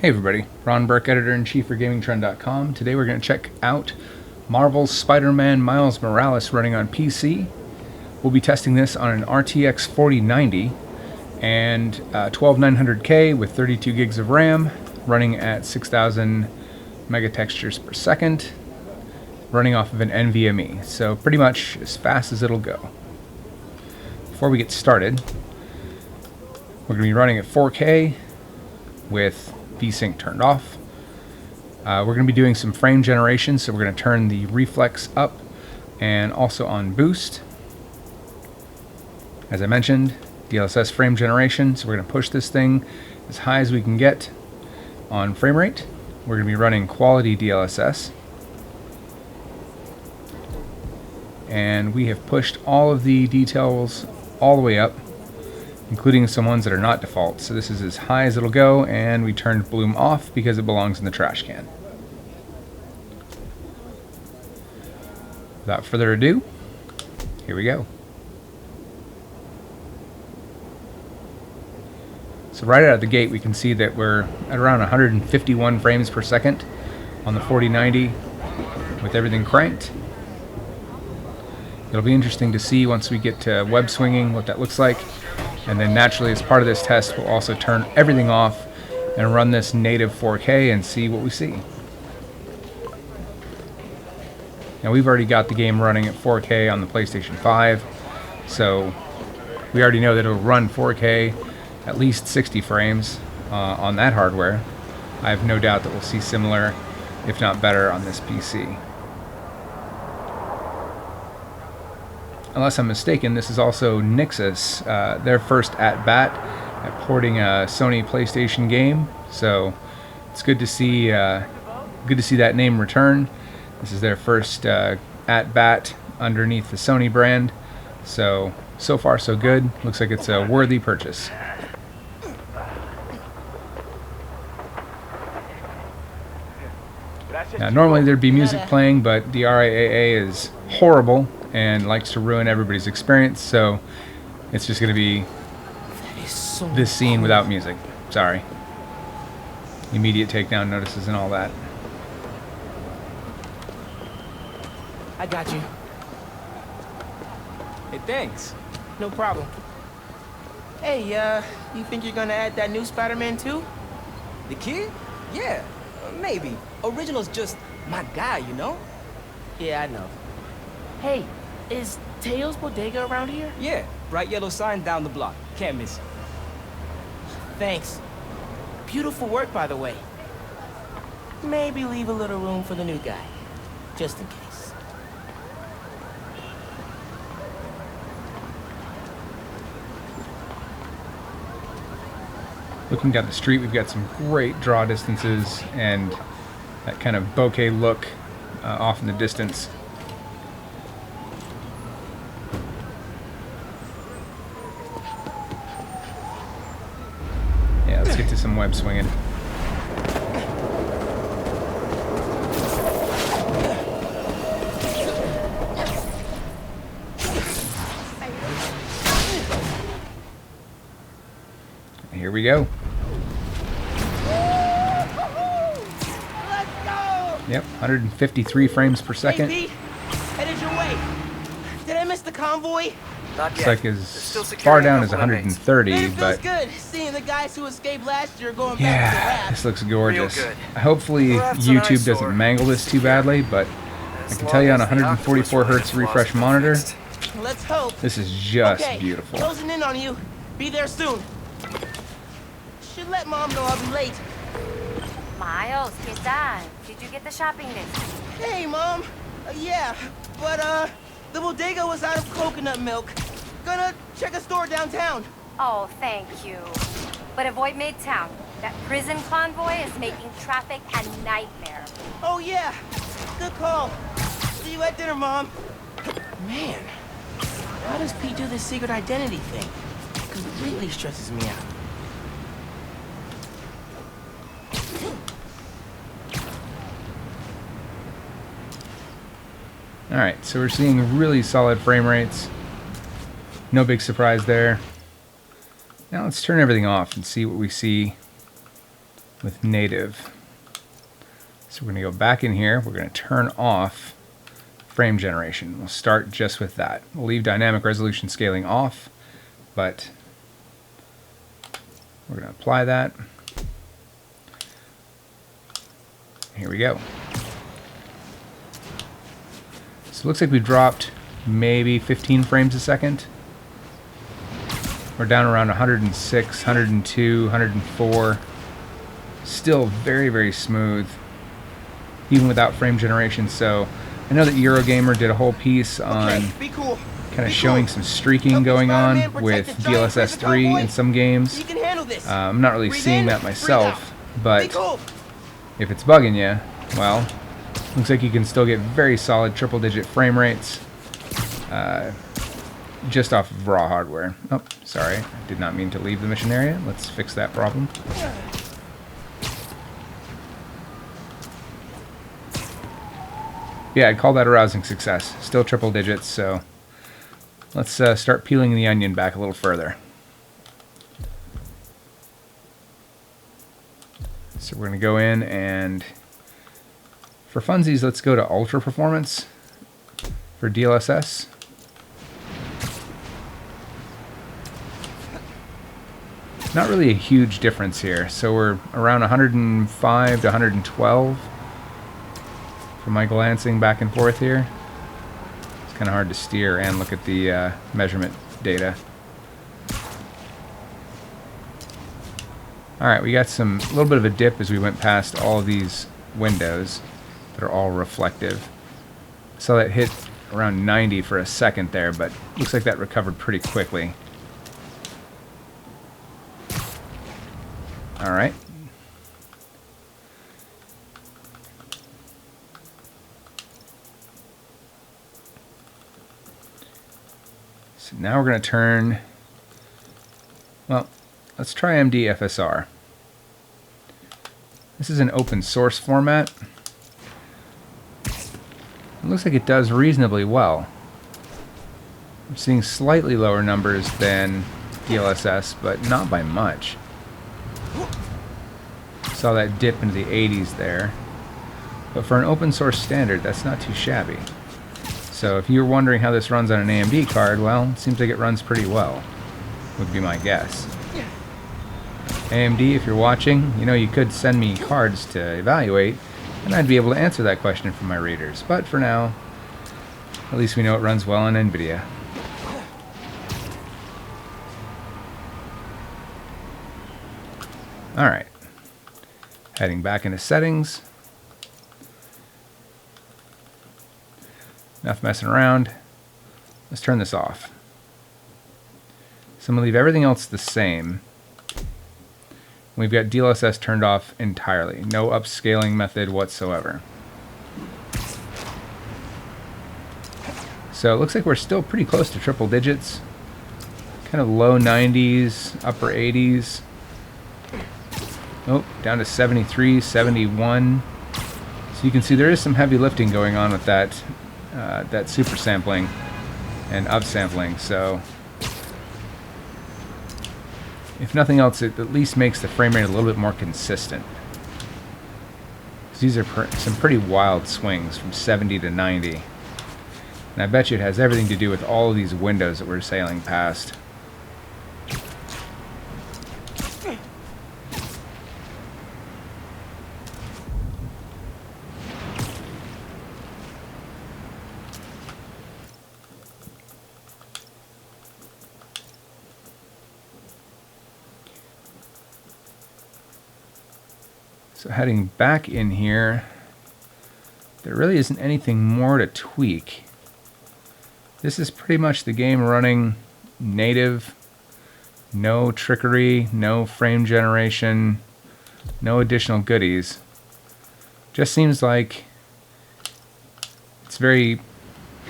Hey everybody, Ron Burke, Editor-in-Chief for GamingTrend.com. Today we're going to check out Marvel's Spider-Man Miles Morales running on PC. We'll be testing this on an RTX 4090 and 12900K with 32 gigs of RAM, running at 6000 megatextures per second, running off of an NVMe, so pretty much as fast as it'll go. Before we get started, we're going to be running at 4K with VSync turned off. We're going to be doing some frame generation, so we're going to turn the reflex up and also on boost. As I mentioned, DLSS frame generation, so we're going to push this thing as high as we can get on frame rate. We're going to be running quality DLSS. And we have pushed all of the details all the way up, including some ones that are not default. So this is as high as it'll go, and we turned bloom off because it belongs in the trash can. Without further ado, here we go. So right out of the gate we can see that we're at around 151 frames per second on the 4090 with everything cranked. It'll be interesting to see once we get to web swinging what that looks like. And then naturally, as part of this test, we'll also turn everything off and run this native 4K and see what we see. Now we've already got the game running at 4K on the PlayStation 5, so we already know that it'll run 4K at least 60 frames on that hardware. I have no doubt that we'll see similar, if not better, on this PC. Unless I'm mistaken, this is also Nixus, their first at-bat at porting a Sony PlayStation game. So it's good to see that name return. This is their first at-bat underneath the Sony brand. So far so good. Looks like it's a worthy purchase. Now normally there'd be music playing, but the RIAA is horrible and likes to ruin everybody's experience, so it's just going to be this scene without music. Sorry. Immediate takedown notices and all that. I got you. Hey, thanks. No problem. Hey, you think you're gonna add that new Spider-Man too? The kid? Yeah, maybe. Original's just my guy, you know? Yeah, I know. Hey, is Teo's Bodega around here? Yeah, bright yellow sign down the block. Can't miss it. Thanks. Beautiful work, by the way. Maybe leave a little room for the new guy, just in case. Looking down the street, we've got some great draw distances and that kind of bokeh look off in the distance. Yeah, let's get to some web swinging. Here we go. Let's go! Yep, 153 frames per second. Hey, Pete, headed your way. Did I miss the convoy? Looks like as far down as 130, Man, it feels but good seeing the guys who escaped last year going back to the yeah, lab. this looks gorgeous. Real good. Hopefully Well, that's YouTube an eyesore. doesn't mangle this too badly, but I can tell you on 144 hertz refresh monitor, Let's hope. this is just Okay, beautiful. closing in on you. Be there soon. Should let Mom know I'll be late. Miles, ¿qué tal? Did you get the shopping list? Hey, Mom. Yeah, but the bodega was out of coconut milk. Gonna check a store downtown. Oh, thank you. But avoid Midtown. That prison convoy is making traffic a nightmare. Oh yeah, good call. See you at dinner, Mom. Man, how does Pete do this secret identity thing? Completely stresses me out. Alright, so we're seeing really solid frame rates. No big surprise there. Now let's turn everything off and see what we see with native. So we're going to go back in here. We're going to turn off frame generation. We'll start just with that. We'll leave dynamic resolution scaling off, but we're going to apply that. Here we go. So it looks like we dropped maybe 15 frames a second. We're down around 106, 102, 104. Still very, very smooth, even without frame generation. So I know that Eurogamer did a whole piece on kind of showing some streaking going on with DLSS 3 in some games. I'm not really seeing that myself, but if it's bugging you, well, looks like you can still get very solid triple-digit frame rates just off of raw hardware. Oh, sorry, I did not mean to leave the mission area. Let's fix that problem. Yeah, I'd call that a rousing success. Still triple digits, so let's start peeling the onion back a little further. So we're going to go in and, for funsies, let's go to Ultra Performance for DLSS. Not really a huge difference here. So we're around 105 to 112 for my glancing back and forth here. It's kind of hard to steer and look at the measurement data. Alright, we got a little bit of a dip as we went past all of these windows that are all reflective. So that hit around 90 for a second there, but looks like that recovered pretty quickly. Alright. So now we're going to turn, well, let's try MDFSR. This is an open source format. It looks like it does reasonably well. I'm seeing slightly lower numbers than DLSS, but not by much. Saw that dip into the 80s there. But for an open source standard, that's not too shabby. So if you're wondering how this runs on an AMD card, well, it seems like it runs pretty well, would be my guess. AMD, if you're watching, you know, you could send me cards to evaluate, and I'd be able to answer that question for my readers. But for now, at least we know it runs well on NVIDIA. Alright. Heading back into settings. Enough messing around. Let's turn this off. So I'm going to leave everything else the same. We've got DLSS turned off entirely. No upscaling method whatsoever. So it looks like we're still pretty close to triple digits. Kind of low 90s, upper 80s. Oh, down to 73, 71. So you can see there is some heavy lifting going on with that that super sampling and upsampling. So if nothing else, it at least makes the frame rate a little bit more consistent. These are some pretty wild swings from 70 to 90. And I bet you it has everything to do with all of these windows that we're sailing past. So heading back in here, there really isn't anything more to tweak. This is pretty much the game running native, no trickery, no frame generation, no additional goodies. Just seems like it's very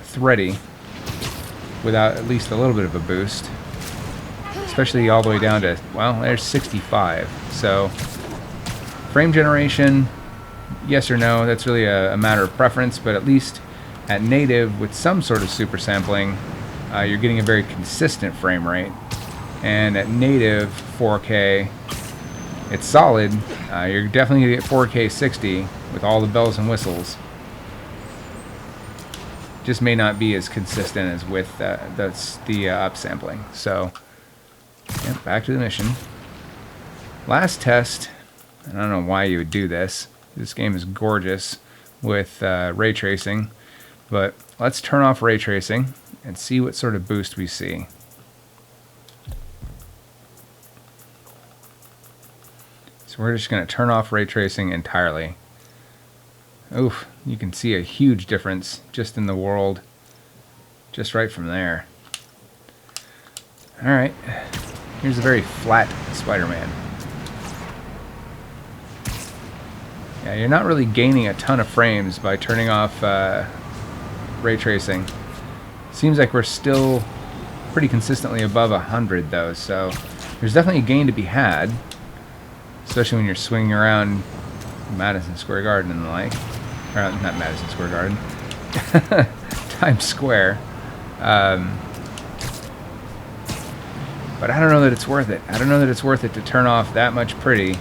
thready without at least a little bit of a boost, especially all the way down to, well, there's 65. So frame generation, yes or no, that's really a matter of preference, but at least at native with some sort of super sampling, you're getting a very consistent frame rate. And at native 4K, It's solid. You're definitely going to get 4K 60 with all the bells and whistles. Just may not be as consistent as with the upsampling. So, yeah, back to the mission. Last test. I don't know why you would do this. This game is gorgeous with ray tracing. But let's turn off ray tracing and see what sort of boost we see. So we're just going to turn off ray tracing entirely. Oof, you can see a huge difference just in the world, just right from there. Alright, here's a very flat Spider-Man. Yeah, you're not really gaining a ton of frames by turning off ray tracing. Seems like we're still pretty consistently above 100 though, so there's definitely a gain to be had, especially when you're swinging around Madison Square Garden and the like. Or not Madison Square Garden. Times Square. But I don't know that it's worth it. I don't know that it's worth it to turn off that much pretty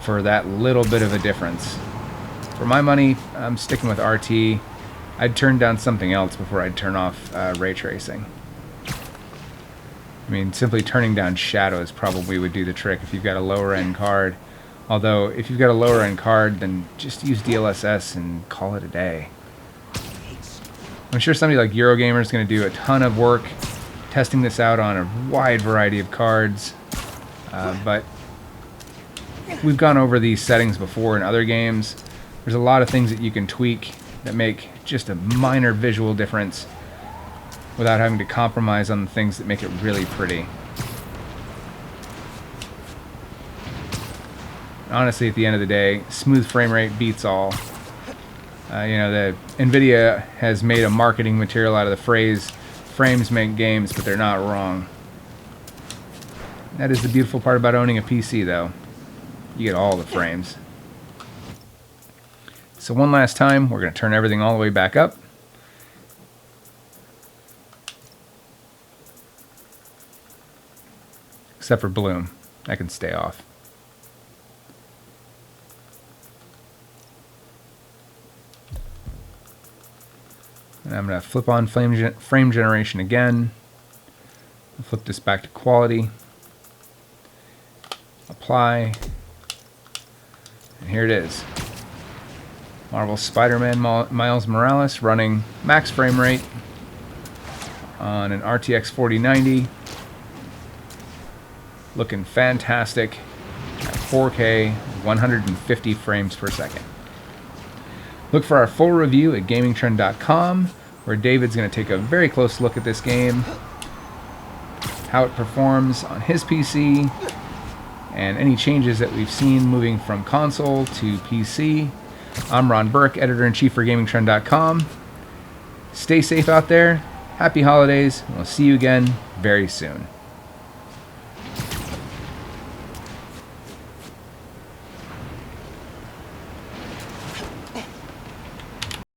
for that little bit of a difference. For my money, I'm sticking with RT. I'd turn down something else before I'd turn off ray tracing. I mean, simply turning down shadows probably would do the trick if you've got a lower end card. Although, if you've got a lower end card, then just use DLSS and call it a day. I'm sure somebody like Eurogamer is going to do a ton of work testing this out on a wide variety of cards. But we've gone over these settings before in other games. There's a lot of things that you can tweak that make just a minor visual difference without having to compromise on the things that make it really pretty. Honestly, at the end of the day, smooth frame rate beats all. You know, the NVIDIA has made a marketing material out of the phrase, frames make games, but they're not wrong. That is the beautiful part about owning a PC, though. You get all the frames. So one last time, we're going to turn everything all the way back up. Except for Bloom. That can stay off. And I'm going to flip on frame generation again. Flip this back to quality. Apply. And here it is. Marvel's Spider-Man Miles Morales running max frame rate on an RTX 4090. Looking fantastic at 4K, 150 frames per second. Look for our full review at gamingtrend.com, where David's going to take a very close look at this game, how it performs on his PC, and any changes that we've seen moving from console to PC. I'm Ron Burke, Editor-in-Chief for gamingtrend.com. Stay safe out there. Happy holidays. We'll see you again very soon.